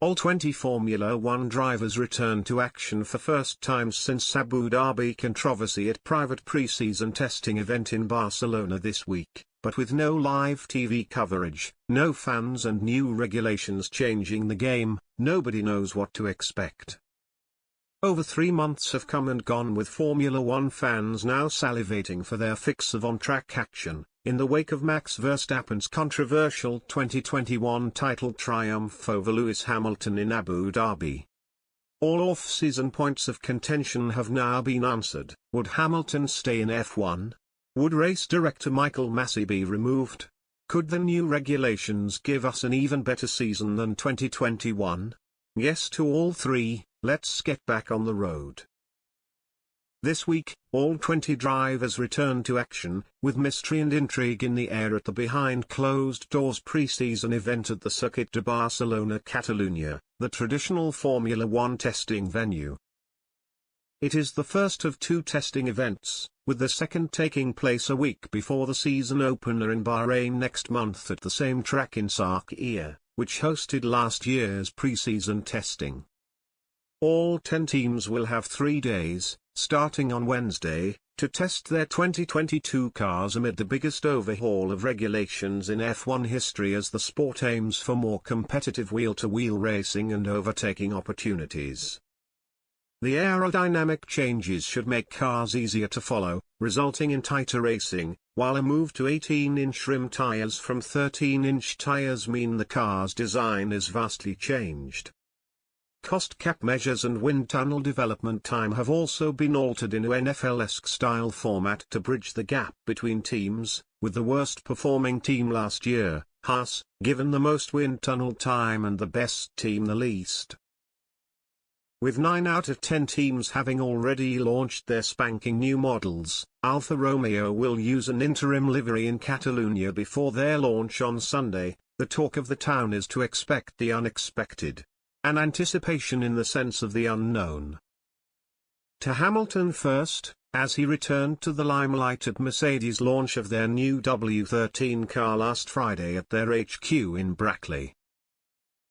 All 20 Formula One drivers return to action for first time since Abu Dhabi controversy at private pre-season testing event in Barcelona this week, but with no live TV coverage, no fans and new regulations changing the game, nobody knows what to expect. Over 3 months have come and gone with Formula One fans now salivating for their fix of on-track action, in the wake of Max Verstappen's controversial 2021 title triumph over Lewis Hamilton in Abu Dhabi. All off-season points of contention have now been answered. Would Hamilton stay in F1? Would race director Michael Massey be removed? Could the new regulations give us an even better season than 2021? Yes to all three. Let's get back on the road. This week, all 20 drivers return to action, with mystery and intrigue in the air at the behind-closed-doors pre-season event at the Circuit de Barcelona Catalunya, the traditional Formula One testing venue. It is the first of 2 testing events, with the second taking place a week before the season opener in Bahrain next month at the same track in Sarkia, which hosted last year's pre-season testing. All 10 teams will have 3 days, starting on Wednesday, to test their 2022 cars amid the biggest overhaul of regulations in F1 history as the sport aims for more competitive wheel-to-wheel racing and overtaking opportunities. The aerodynamic changes should make cars easier to follow, resulting in tighter racing, while a move to 18-inch rim tires from 13-inch tires mean the car's design is vastly changed. Cost cap measures and wind tunnel development time have also been altered in an NFL-esque style format to bridge the gap between teams, with the worst performing team last year, Haas, given the most wind tunnel time and the best team the least. With 9 out of 10 teams having already launched their spanking new models, Alfa Romeo will use an interim livery in Catalunya before their launch on Sunday. The talk of the town is to expect the unexpected. An anticipation in the sense of the unknown. To Hamilton first, as he returned to the limelight at Mercedes' launch of their new W13 car last Friday at their HQ in Brackley.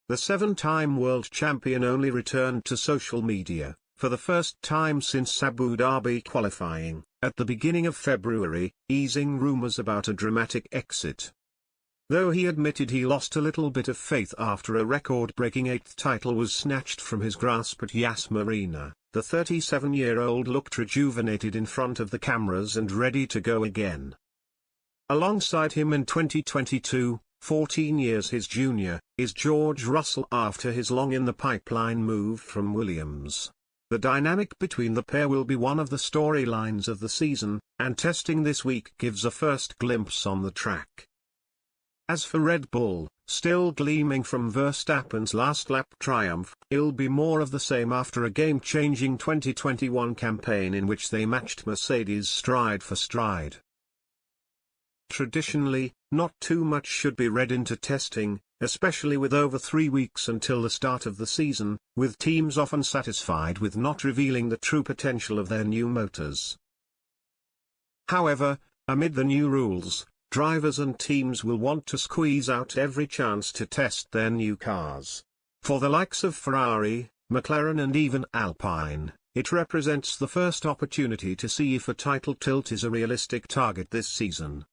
The 7-time world champion only returned to social media, for the first time since Abu Dhabi qualifying, at the beginning of February, easing rumors about a dramatic exit. Though he admitted he lost a little bit of faith after a record-breaking 8th title was snatched from his grasp at Yas Marina, the 37-year-old looked rejuvenated in front of the cameras and ready to go again. Alongside him in 2022, 14 years his junior, is George Russell after his long-in-the-pipeline move from Williams. The dynamic between the pair will be one of the storylines of the season, and testing this week gives a first glimpse on the track. As for Red Bull, still gleaming from Verstappen's last lap triumph, it'll be more of the same after a game-changing 2021 campaign in which they matched Mercedes stride for stride. Traditionally, not too much should be read into testing, especially with over 3 weeks until the start of the season, with teams often satisfied with not revealing the true potential of their new motors. However, amid the new rules, drivers and teams will want to squeeze out every chance to test their new cars. For the likes of Ferrari, McLaren and even Alpine, it represents the first opportunity to see if a title tilt is a realistic target this season.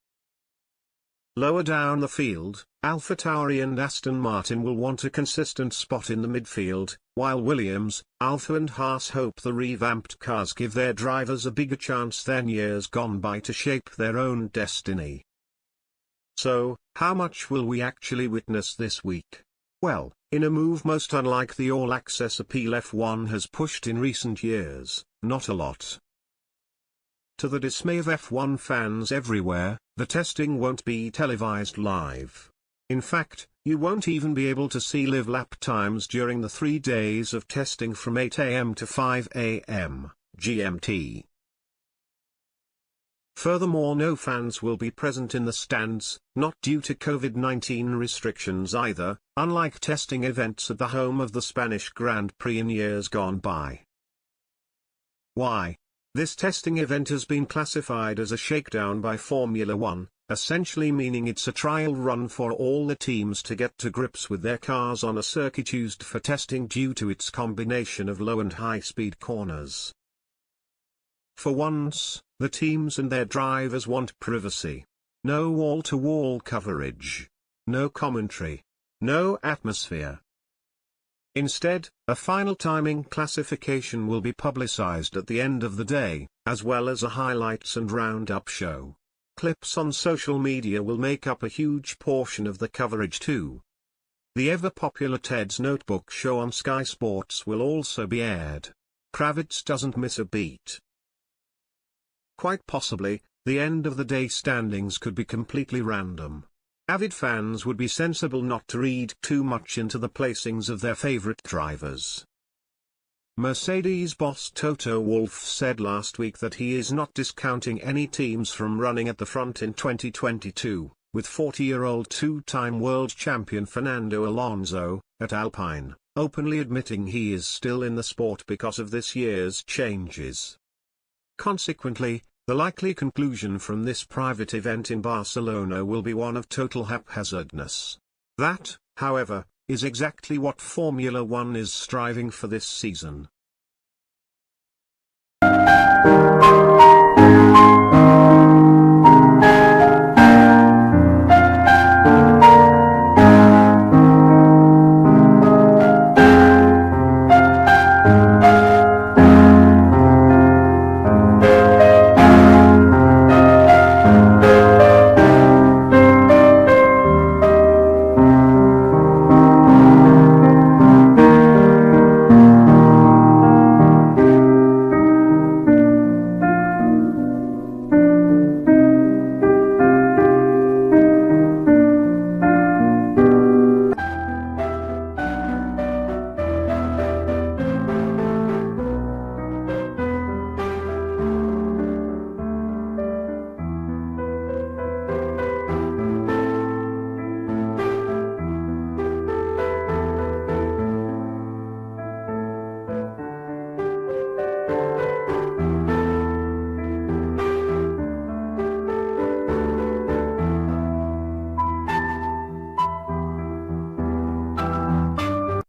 Lower down the field, AlphaTauri and Aston Martin will want a consistent spot in the midfield, while Williams, Alfa and Haas hope the revamped cars give their drivers a bigger chance than years gone by to shape their own destiny. So, how much will we actually witness this week? Well, in a move most unlike the all-access appeal F1 has pushed in recent years, not a lot. To the dismay of F1 fans everywhere, the testing won't be televised live. In fact, you won't even be able to see live lap times during the 3 days of testing from 8 AM to 5 AM, GMT. Furthermore, no fans will be present in the stands, not due to COVID-19 restrictions either, unlike testing events at the home of the Spanish Grand Prix in years gone by. Why? This testing event has been classified as a shakedown by Formula One, essentially meaning it's a trial run for all the teams to get to grips with their cars on a circuit used for testing due to its combination of low and high-speed corners. For once, the teams and their drivers want privacy. No wall-to-wall coverage. No commentary. No atmosphere. Instead, a final timing classification will be publicized at the end of the day, as well as a highlights and roundup show. Clips on social media will make up a huge portion of the coverage too. The ever-popular Ted's Notebook show on Sky Sports will also be aired. Kravitz doesn't miss a beat. Quite possibly, the end of the day standings could be completely random. Avid fans would be sensible not to read too much into the placings of their favorite drivers. Mercedes boss Toto Wolff said last week that he is not discounting any teams from running at the front in 2022, with 40-year-old two-time world champion Fernando Alonso, at Alpine, openly admitting he is still in the sport because of this year's changes. Consequently, the likely conclusion from this private event in Barcelona will be one of total haphazardness. That, however, is exactly what Formula One is striving for this season.